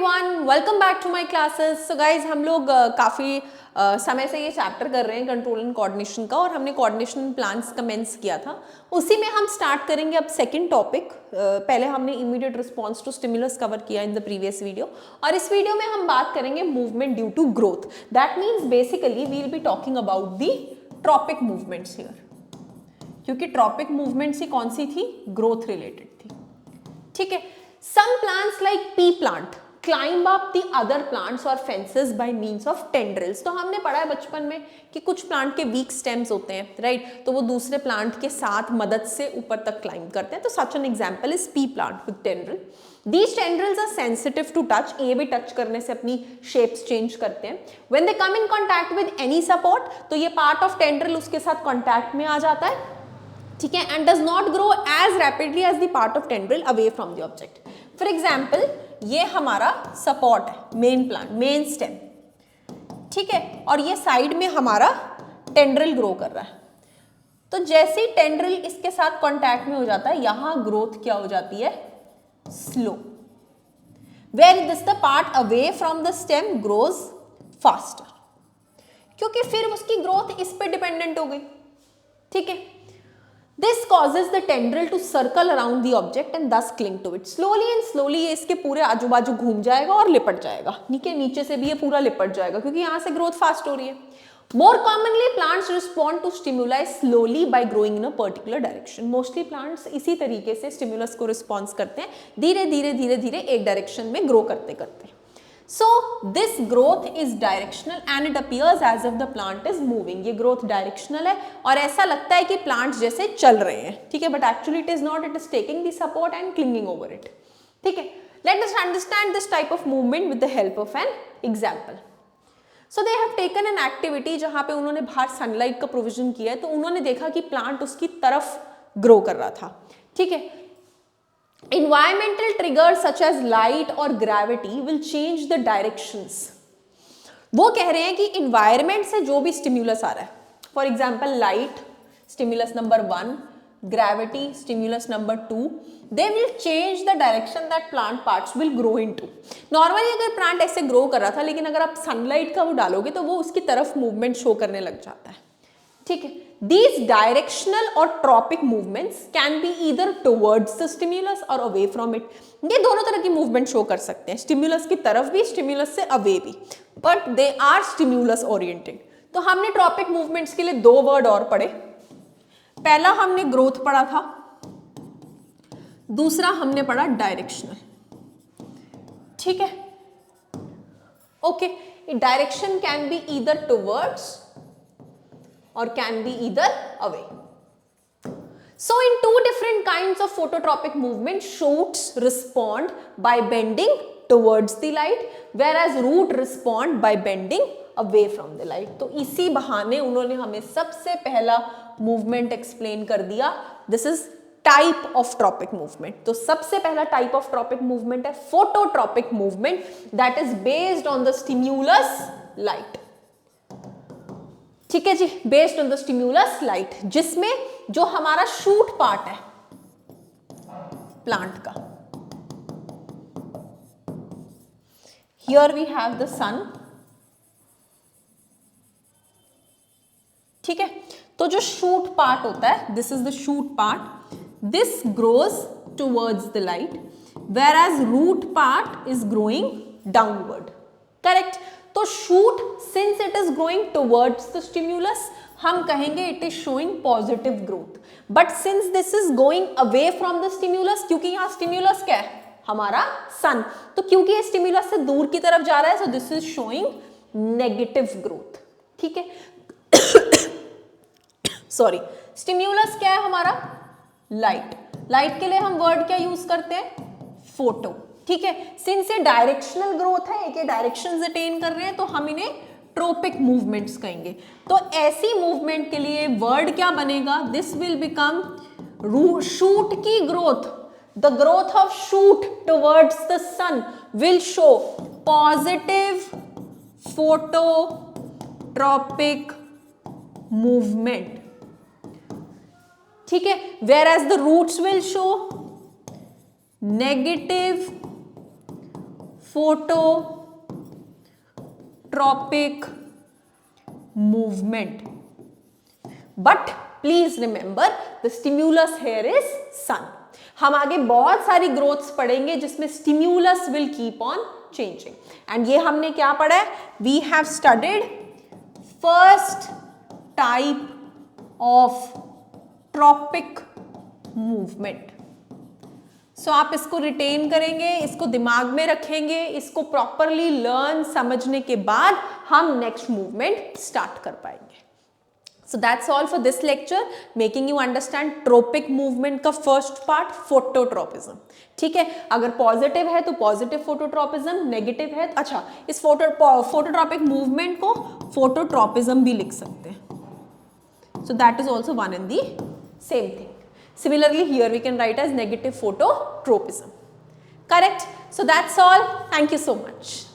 Everyone, welcome back to my classes. So guys, हम लोग काफ़ी समय से ये चैप्टर कर रहे हैं कंट्रोल एंड कोऑर्डिनेशन का, और हमने कोऑर्डिनेशन प्लान्स कमेंस किया था। उसी में हम स्टार्ट करेंगे अब सेकंड टॉपिक। पहले हमने immediate response to stimulus cover किया इन द प्रीवियस वीडियो, और इस वीडियो में हम बात करेंगे movement due to growth. That means basically we will be talking about the tropic movements here, क्योंकि ट्रॉपिक मूवमेंट्स ही कौन सी थी? ग्रोथ रिलेटेड थी। ठीक है। Some plants like pea plant climb up the other plants or fences by means of tendrils। तो हमने पढ़ा है बचपन में कि कुछ प्लांट के वीक स्टेम्स होते हैं, राइट? तो वो दूसरे प्लांट के साथ मदद से ऊपर तक क्लाइंब करते हैं। तो such an example is P plant with tendril. These tendrils are sensitive to touch। ये भी टच करने से अपनी शेप्स चेंज करते हैं। When they come in contact with any support, तो ये पार्ट ऑफ टेंड्रिल उसके साथ कॉन्टैक्ट में आ जाता है, ठीक है, and does not grow as rapidly as the part of tendril away from the object. For example, ये हमारा सपोर्ट है, मेन प्लांट, मेन स्टेम, ठीक है, और ये साइड में हमारा टेंड्रिल ग्रो कर रहा है। तो जैसे ही टेंड्रिल इसके साथ कॉन्टैक्ट में हो जाता है, यहां ग्रोथ क्या हो जाती है? Slow. Where this the part away from the stem grows faster, क्योंकि फिर उसकी ग्रोथ इस पे डिपेंडेंट हो गई, ठीक है। This causes the tendril to circle around the object and thus cling to it। Slowly and slowly ये इसके पूरे आजू बाजू घूम जाएगा और लिपट जाएगा, नीचे से भी ये पूरा लिपट जाएगा, क्योंकि यहाँ से ग्रोथ फास्ट हो रही है। More commonly, plants respond to stimuli slowly by growing in a particular direction। Mostly plants इसी तरीके से stimulus को रिस्पॉन्स करते हैं, धीरे धीरे एक डायरेक्शन में ग्रो करते करते। So this growth is directional and it appears as if the plant is moving। ये growth directional है और ऐसा लगता है कि plants जैसे चल रहे हैं, ठीक है, but actually it is not। It is taking the support and clinging over it। ठीक है। Let us understand this type of movement with the help of an example। So they have taken an activity जहाँ पे उन्होंने बाहर sunlight का provision किया है, तो उन्होंने देखा कि प्लांट उसकी तरफ ग्रो कर रहा था, ठीक है। Environmental triggers such as light or gravity will change the directions। वो कह रहे हैं कि environment से जो भी stimulus आ रहा है, for example light stimulus number 1, gravity stimulus number 2, they will change the direction that plant parts will grow into। Normally अगर plant ऐसे grow कर रहा था, लेकिन अगर आप sunlight का वो डालोगे तो वो उसकी तरफ movement show करने लग जाता है, ठीक है। These directional or tropic movements can be either towards the stimulus or away from it। ये दोनों तरह की मूवमेंट शो कर सकते हैं, स्टिम्युलस की तरफ भी, स्टिम्युलस से अवे भी, but they are stimulus oriented. तो हमने ट्रॉपिक मूवमेंट्स के लिए दो वर्ड और पढ़े। पहला हमने ग्रोथ पढ़ा था, दूसरा हमने पढ़ा डायरेक्शनल, ठीक है। Okay, direction can be either towards or can be either away। So in two different kinds of phototropic movement, shoots respond by bending towards the light, whereas root respond by bending away from the light। तो इसी बहाने उन्होंने हमें सबसे पहला movement explain कर दिया। This is type of tropic movement. तो सबसे पहला टाइप ऑफ ट्रॉपिक मूवमेंट है phototropic movement, that is based on the stimulus light, ठीक है जी, based on the stimulus light, जिसमें जो हमारा शूट पार्ट है प्लांट का, here we have the sun, ठीक है। तो जो शूट पार्ट होता है, this is the shoot part, this grows towards the light, where as root part is growing downward, correct. तो shoot since it is growing towards the stimulus, हम कहेंगे it is showing positive growth, but since this is going away from the stimulus, क्योंकि यहाँ stimulus क्या है? हमारा सन, तो क्योंकि ये स्टिम्युलस से दूर की तरफ जा रहा है, so this is showing negative growth, ठीक है। सॉरी, स्टिम्युलस क्या है हमारा? लाइट। लाइट के लिए हम वर्ड क्या यूज करते हैं? फोटो, ठीक है। सिंस ये डायरेक्शनल ग्रोथ है, एक डायरेक्शंस अटेन कर रहे हैं, तो हम इन्हें ट्रोपिक मूवमेंट्स कहेंगे। तो ऐसी मूवमेंट के लिए वर्ड क्या बनेगा? दिस विल बिकम शूट की growth, the growth of shoot towards the sun will show positive phototropic movement, ठीक है। Where as the roots will show negative phototropic movement. But please remember the stimulus here is sun. हम आगे बहुत सारी growths पढ़ेंगे जिसमें stimulus will keep on changing. And ये हमने क्या पढ़ा है? We have studied first type of tropic movement. So आप इसको रिटेन करेंगे, इसको दिमाग में रखेंगे, इसको प्रॉपरली लर्न समझने के बाद हम नेक्स्ट मूवमेंट स्टार्ट कर पाएंगे. So that's all for this lecture, making you understand tropic movement का first part phototropism. ठीक है, अगर पॉजिटिव है तो पॉजिटिव फोटोट्रॉपिज्म, नेगेटिव है अच्छा इस फोटोट्रॉपिक मूवमेंट को फोटोट्रॉपिज्म भी लिख सकते हैं. So that is also one and the same thing. Similarly here we can write as negative phototropism. Correct? So that's all. Thank you so much.